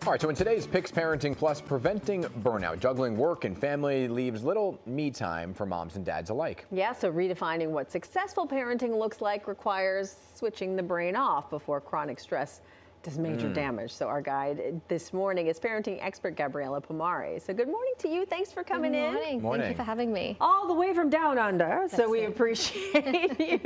All right, so in today's PIX Parenting Plus, preventing burnout, juggling work and family leaves little me time for moms and dads alike. Yeah, so redefining what successful parenting looks like requires switching the brain off before chronic stress does major damage. So our guide this morning is parenting expert Gabriella Pomare. So good morning to you. Thanks for coming in. Good morning. Thank you for having me. All the way from down under, so we appreciate you.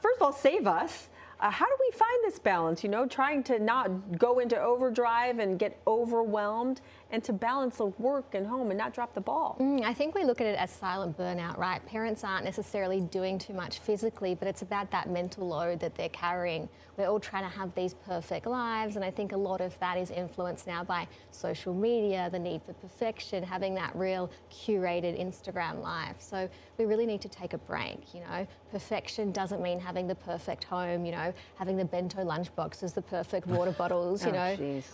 First of all, save us. How do we find this balance, trying to not go into overdrive and get overwhelmed and to balance the work and home and not drop the ball? I think we look at it as silent burnout, right? Parents aren't necessarily doing too much physically, but it's about that mental load that they're carrying. We're all trying to have these perfect lives, and I think a lot of that is influenced now by social media, the need for perfection, having that real curated Instagram life. So we really need to take a break, Perfection doesn't mean having the perfect home, having the bento lunch boxes, the perfect water bottles,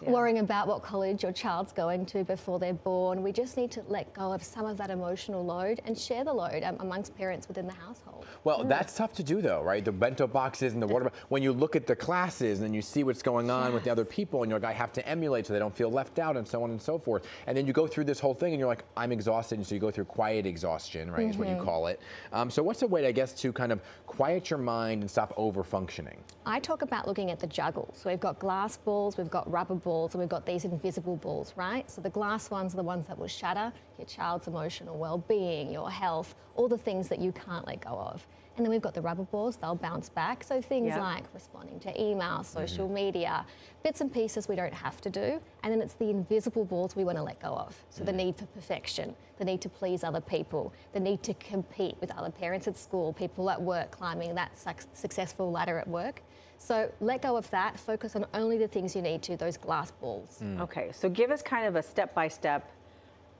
worrying about what college your child's going to before they're born. We just need to let go of some of that emotional load and share the load amongst parents within the household. Well, that's tough to do though, right? The bento boxes and the water, when you look at the classes and you see what's going on with the other people and you're like, I have to emulate so they don't feel left out and so on and so forth. And then you go through this whole thing and you're like, I'm exhausted. And so you go through quiet exhaustion, right, is what you call it. So what's a way, I guess, to kind of quiet your mind and stop over functioning? I talk about looking at the juggle. So we've got glass balls, we've got rubber balls, and we've got these invisible balls, right? So the glass ones are the ones that will shatter your child's emotional well-being, your health, all the things that you can't let go of. And then we've got the rubber balls, they'll bounce back. So things like responding to email, social media, bits and pieces we don't have to do. And then it's the invisible balls we want to let go of. So the need for perfection, the need to please other people, the need to compete with other parents at school, people at work climbing that successful ladder at work. So let go of that, focus on only the things you need to, those glass balls. Okay, so give us kind of a step-by-step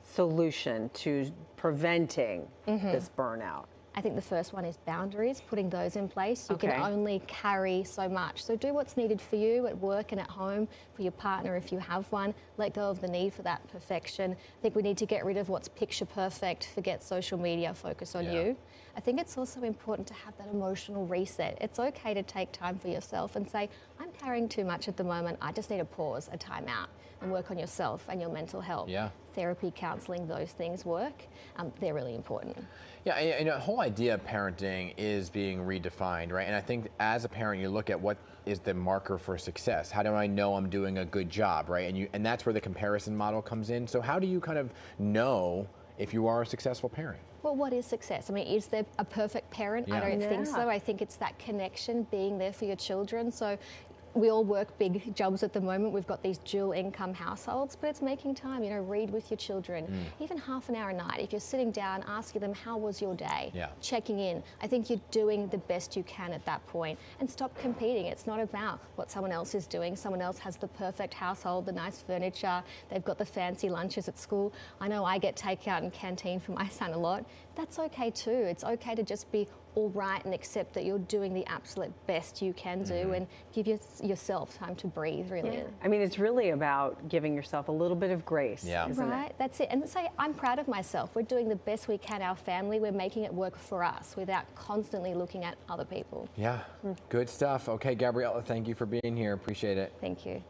solution to preventing this burnout. I think the first one is boundaries, putting those in place. You can only carry so much. So do what's needed for you at work and at home, for your partner if you have one. Let go of the need for that perfection. I think we need to get rid of what's picture perfect, forget social media, focus on you. I think it's also important to have that emotional reset. It's okay to take time for yourself and say, I'm carrying too much at the moment. I just need a pause, a time out, and work on yourself and your mental health. Therapy, counseling, those things work. They're really important. Yeah, and the whole idea of parenting is being redefined, right? And I think as a parent, you look at what is the marker for success. How do I know I'm doing a good job, right? And that's where the comparison model comes in. So how do you kind of know if you are a successful parent? Well, what is success? I mean, is there a perfect parent? I don't think so. I think it's that connection, being there for your children. So we all work big jobs at the moment. We've got these dual income households, but it's making time, read with your children. Even half an hour a night, if you're sitting down, asking them, how was your day? Checking in. I think you're doing the best you can at that point. And stop competing. It's not about what someone else is doing. Someone else has the perfect household, the nice furniture. They've got the fancy lunches at school. I know I get takeout and canteen for my son a lot. That's okay too. It's okay to just be all right and accept that you're doing the absolute best you can do and give yourself time to breathe, really. I mean, it's really about giving yourself a little bit of grace, isn't it? That's it. And say, I'm proud of myself. We're doing the best we can, our family. We're making it work for us without constantly looking at other people. Yeah, good stuff. Okay, Gabriella, thank you for being here. Appreciate it. Thank you.